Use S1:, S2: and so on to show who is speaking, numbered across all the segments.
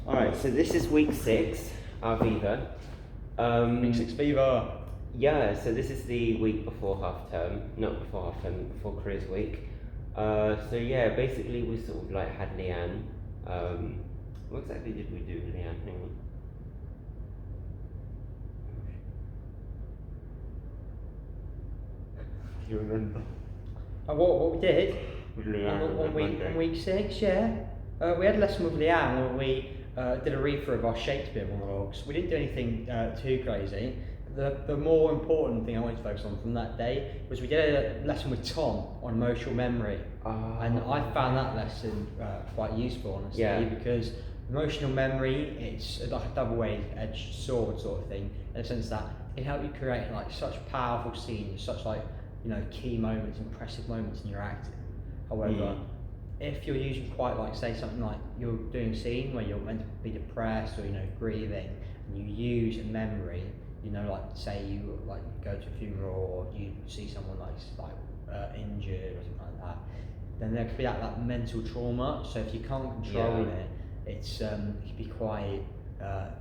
S1: Alright, so this is week 6, our VIVA.
S2: Week 6 VIVA!
S1: Yeah, so this is the week before half term, not before half term, before careers week. So yeah, basically we sort of like had Leanne. What exactly did we do with Leanne? Hang on. Do you remember?
S2: What we did
S1: With Leanne
S2: on week 6, yeah. We had a lesson with Leanne where we did a read through of our Shakespeare monologues. We didn't do anything too crazy. The more important thing I wanted to focus on from that day was we did a lesson with Tom on emotional memory. And I found that lesson quite useful, honestly, because emotional memory, it's like a double-edged sword sort of thing, in the sense that it can help you create like such powerful scenes, such like, you know, key moments, impressive moments in your acting. However, if you're using quite like, say something like you're doing a scene where you're meant to be depressed or, you know, grieving, and you use a memory, you know, like say you like go to a funeral or you see someone like injured or something like that, then there could be that mental trauma. So if you can't control it, it can be quite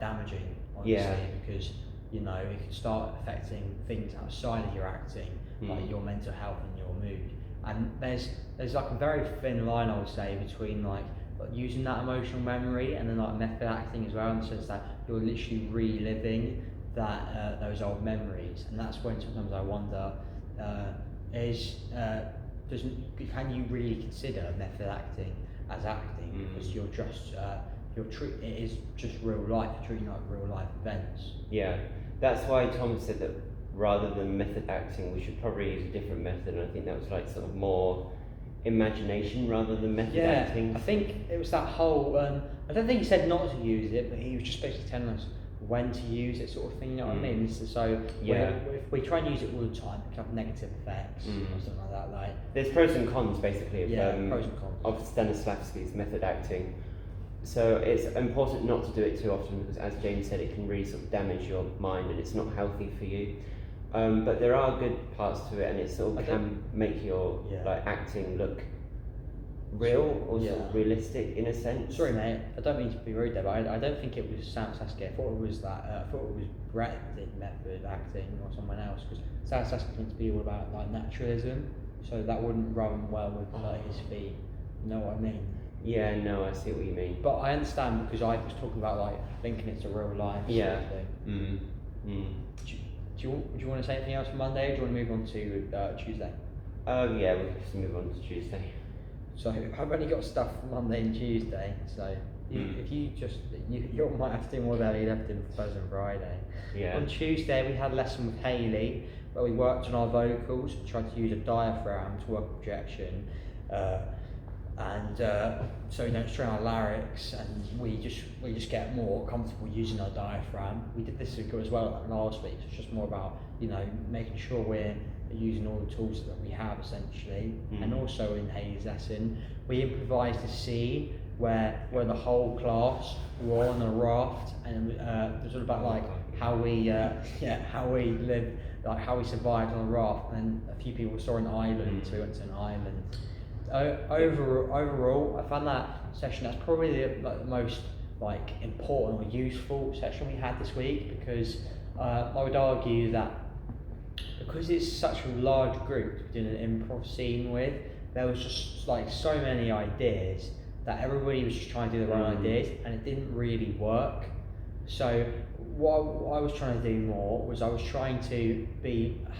S2: damaging, honestly, because, you know, it can start affecting things outside of your acting, like your mental health and your mood. And there's like a very thin line, I would say, between like using that emotional memory and then like method acting as well, in the sense that you're literally reliving that those old memories. And that's when sometimes I wonder, can you really consider method acting as acting? Because you're just it is just real life, treating like real life events.
S1: Yeah, that's why Tom said that rather than method acting, we should probably use a different method. And I think that was like sort of more imagination rather than method acting.
S2: I think it was that whole. I don't think he said not to use it, but he was just basically telling us when to use it, sort of thing. You know what I mean? So if we try and use it all the time, it can have negative effects or something like that. Like
S1: there's pros and cons basically of
S2: pros and cons
S1: of Stanislavski's method acting. So it's important not to do it too often because, as James said, it can really sort of damage your mind and it's not healthy for you. But there are good parts to it, and it sort of can make your like acting look real or sort of realistic in a sense.
S2: Sorry, mate. I don't mean to be rude there, but I don't think it was Stanislavski. I thought it was that. I thought it was Brett that did method acting or someone else, because Stanislavski tends to be all about like naturalism, so that wouldn't run well with like his feet. You know what I mean?
S1: Yeah, no, I see what you mean.
S2: But I understand, because I was talking about like linking it to real life.
S1: Yeah.
S2: Sort of thing. Do you want to say anything else for Monday, or do you want to move on to Tuesday?
S1: Yeah, we can just move on to Tuesday.
S2: So I've only got stuff for Monday and Tuesday, so if you might have to do more than you'd have to do for Thursday and Friday.
S1: Yeah.
S2: On Tuesday we had a lesson with Hayley where we worked on our vocals, tried to use a diaphragm to work projection, and so we don't strain our larynx, and we just get more comfortable using our diaphragm. We did this as well last week, so it's just more about, you know, making sure we're using all the tools that we have, essentially. And also in Hayley's lesson we improvised a scene where the whole class were on a raft, and it was all about like how we live, like how we survived on a raft, and a few people saw an island, so we went to an island. Overall, I found that session, that's probably the most like important or useful session we had this week, because I would argue that because it's such a large group doing an improv scene with, there was just like so many ideas that everybody was just trying to do their own ideas, and it didn't really work. So what I was trying to do more was I was trying to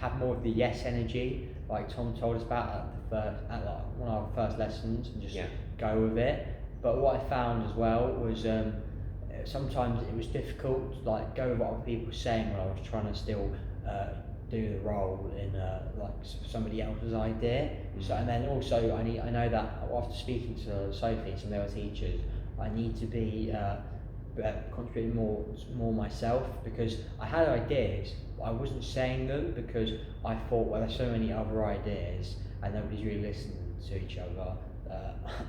S2: have more of the yes energy, like Tom told us about at like one of our first lessons, and just go with it. But what I found as well was sometimes it was difficult to like go with what other people were saying when I was trying to still do the role in like somebody else's idea. So, and then also I know that after speaking to Sophie and some of the other teachers, I need to be contributing more myself, because I had ideas but I wasn't saying them because I thought, well, there's so many other ideas and nobody's really listening to each other,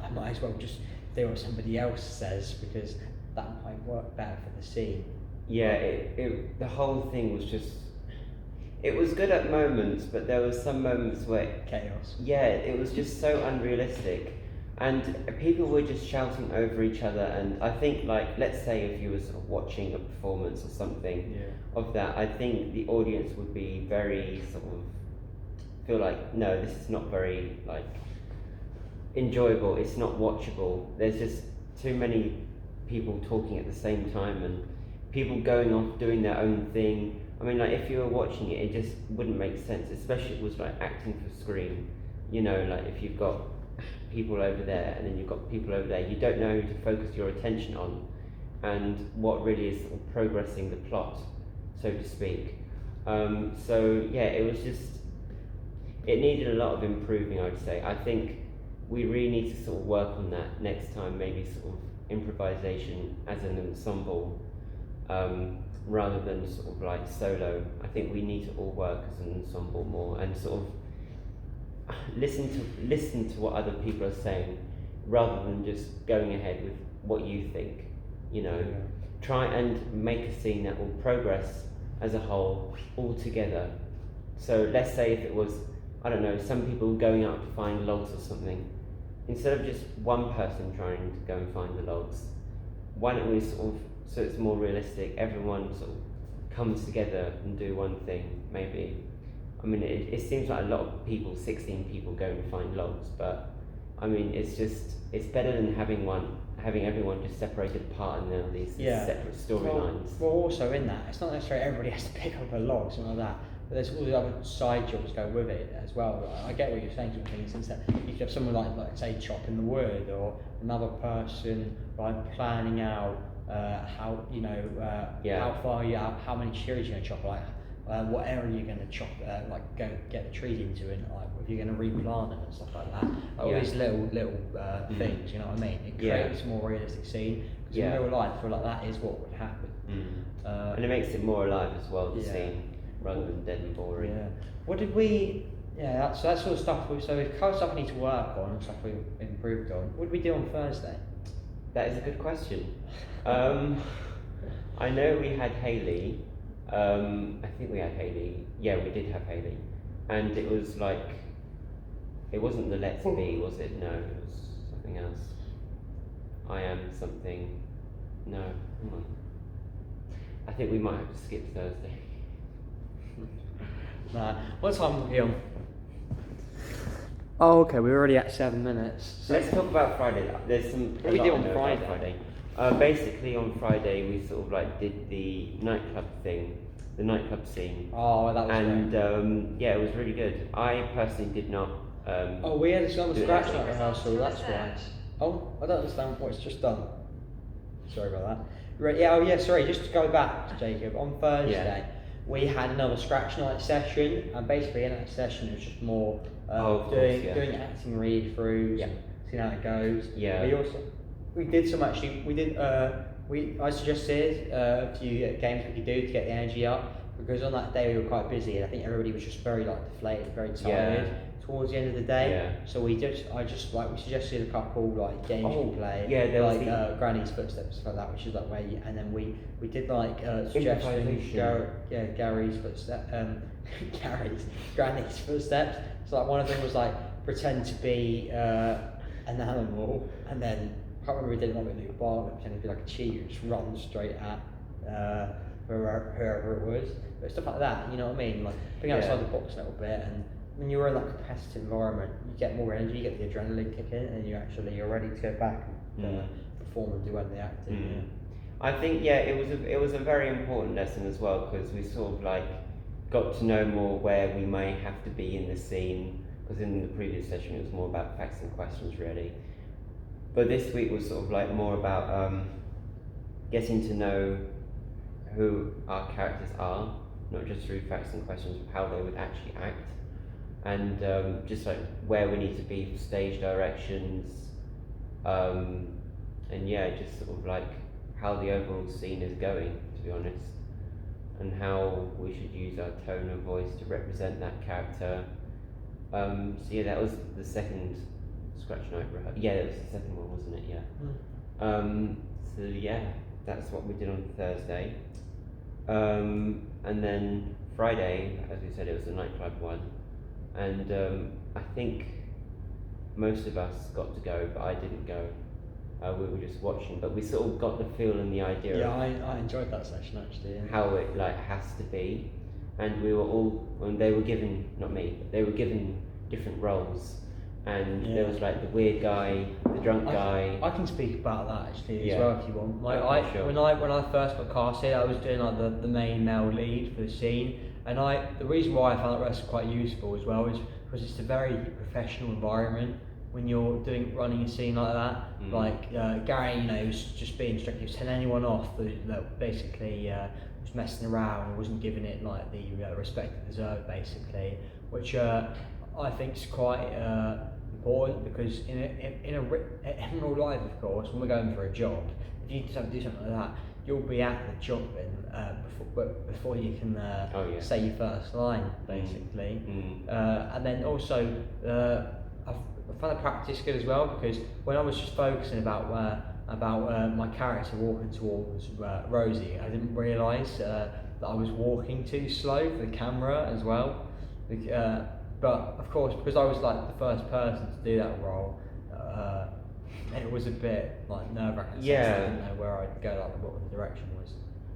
S2: I might as well just do what somebody else says, because that might work better for the scene.
S1: Yeah, the whole thing was just, it was good at moments, but there were some moments where
S2: chaos.
S1: Yeah, it was just so unrealistic. and people were just shouting over each other. And I think, like, let's say if you were sort of watching a performance or something of that, I think the audience would be very sort of feel like, no, this is not very like enjoyable. It's not watchable. There's just too many people talking at the same time and people going off doing their own thing. I mean, like, if you were watching it, it just wouldn't make sense, especially if it was like acting for screen. You know, like if you've got people over there and then you've got people over there, you don't know who to focus your attention on and what really is sort of progressing the plot, so to speak. So yeah, it needed a lot of improving, I would say. I think we really need to sort of work on that next time, maybe sort of improvisation as an ensemble, rather than sort of like solo. I think we need to all work as an ensemble more and sort of listen to what other people are saying rather than just going ahead with what you think, you know. Try and make a scene that will progress as a whole all together. So let's say if it was, I don't know, some people going out to find logs or something, instead of just one person trying to go and find the logs, why don't we sort of, so it's more realistic, everyone sort of comes together and do one thing, maybe. I mean, it seems like a lot of people, 16 people, go and find logs, but I mean, it's better than having everyone just separated apart and all these separate storylines.
S2: Well, also in that, it's not necessarily everybody has to pick up a log, something like that, but there's all the other side jobs go with it as well. I get what you're saying, sort of thing, in the sense that you could have someone like say chopping the wood, or another person like planning out how, you know, how far how many trees you're going to chop, like what area you're going to chop, like go get the trees into, and like if you're going to replant them and stuff like that. All these little things, you know what I mean? It creates a more realistic scene. Because in real life, I feel like that is what would happen.
S1: And it makes it more alive as well, the scene, rather than dead and boring.
S2: Yeah. What did we? Yeah, so that sort of stuff. So the kind of stuff we need to work on, and stuff we improved on. What did we do on Thursday?
S1: That is a good question. I know we had Hayley. I think we had Hayley. Yeah, we did have Hayley, and it was like, it wasn't the Let's Be, was it? No, it was something else. I am something. No, hang on. I think we might have to skip Thursday.
S2: Nah. What time are we on? Oh, okay. We're already at 7 minutes.
S1: So let's talk about Friday. There's some.
S2: What did we do on Friday?
S1: Basically, on Friday we sort of like did the nightclub thing, the nightclub scene.
S2: Oh, that was
S1: and yeah, it was really good. I personally did not.
S2: We had a scratch night rehearsal. That's why. Oh, I don't understand what it's just done. Sorry about that. Right, yeah, sorry, just to go back, Jacob, on Thursday, we had another scratch night session, and basically in that session it was just more doing acting read-throughs, seeing how it goes. We did some actually, I suggested a few games we could do to get the energy up, because on that day we were quite busy, and I think everybody was just very like deflated, very tired towards the end of the day. So we suggested a couple like games we play,
S1: there was
S2: like Granny's Footsteps, like that, which is like where and then we did like suggesting Gary's Footsteps, Granny's Footsteps. So like one of them was like pretend to be an animal, and then I can't remember, we did one with Luke Bartlett, pretend to be like a cheetah and just run straight at whoever it was, but stuff like that, you know what I mean, like being outside the box a little bit. And when you're in that competitive environment, you get more energy, you get the adrenaline kick in, and you're ready to go back and perform and do the acting.
S1: I think it was a very important lesson as well, because we sort of like got to know more where we may have to be in the scene, because in the previous session it was more about facts and questions really, but this week was sort of like more about getting to know who our characters are, not just through facts and questions, but how they would actually act. And just like where we need to be for stage directions, and just sort of like how the overall scene is going, to be honest, and how we should use our tone of voice to represent that character. So that was the second scratch night rehearsal. Yeah, that was the second one, wasn't it? So that's what we did on Thursday. And then Friday, as we said, it was a nightclub one. And I think most of us got to go, but I didn't go. We were just watching, but we sort of got the feel and the idea
S2: Yeah,
S1: of
S2: I enjoyed that session actually. Yeah.
S1: how it like has to be, and we were all, and they were given, not me, but they were given different roles, and there was like the weird guy, the drunk guy.
S2: I can speak about that actually as
S1: Yeah.
S2: well if you want.
S1: Sure.
S2: When I first got casted, I was doing like the main male lead for the scene, and the reason why I found that wrestling quite useful as well is because it's a very professional environment when you're running a scene like that. Like Gary, was just being strict. He was telling anyone off that basically was messing around and wasn't giving it like the respect it deserved, basically, which I think is quite important, because in real life, of course, when we're going for a job, if you do something like that, you'll be at the job before you can say your first line, basically. And then also, I found the practice good as well, because when I was just focusing about my character walking towards Rosie, I didn't realise that I was walking too slow for the camera as well. But of course, because I was like the first person to do that role, it was a bit like nerve-wracking.
S1: Yeah.
S2: I didn't know where I'd go, like what the direction was.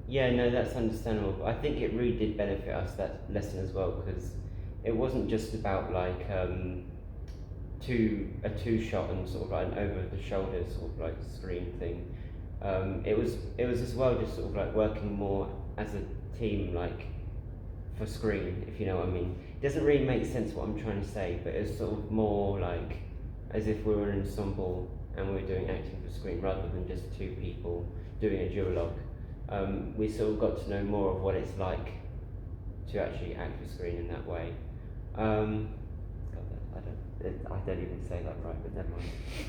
S1: Yeah, no, that's understandable. I think it really did benefit us, that lesson as well, because it wasn't just about like a two shot and sort of like an over the shoulder sort of like screen thing. It was as well just sort of like working more as a team, like for screen, if you know what I mean. It doesn't really make sense what I'm trying to say, but it's sort of more like as if we were an ensemble and we were doing acting for screen rather than just two people doing a duologue. We sort of got to know more of what it's like to actually act for screen in that way. I don't even say that right, but never mind.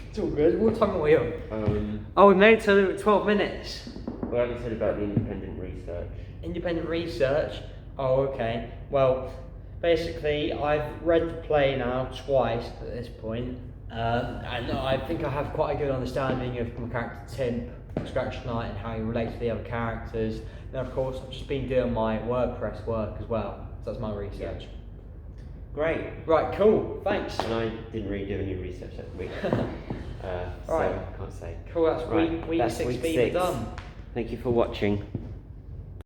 S2: It's all good. What time are we on? We made it to 12 minutes.
S1: What have you said about the independent research?
S2: Independent research? Oh, okay. Well, basically, I've read the play now twice at this point, and I think I have quite a good understanding of my character Tim, Scratch Knight, and how he relates to the other characters. And of course, I've just been doing my WordPress work as well, so that's my research.
S1: Yeah. Great.
S2: Right, cool, thanks.
S1: And I didn't really do any research that week, so
S2: Right.
S1: I can't say.
S2: Cool, that's
S1: Right,
S2: week
S1: that's
S2: 6
S1: week
S2: being
S1: 6.
S2: done.
S1: Thank you for watching.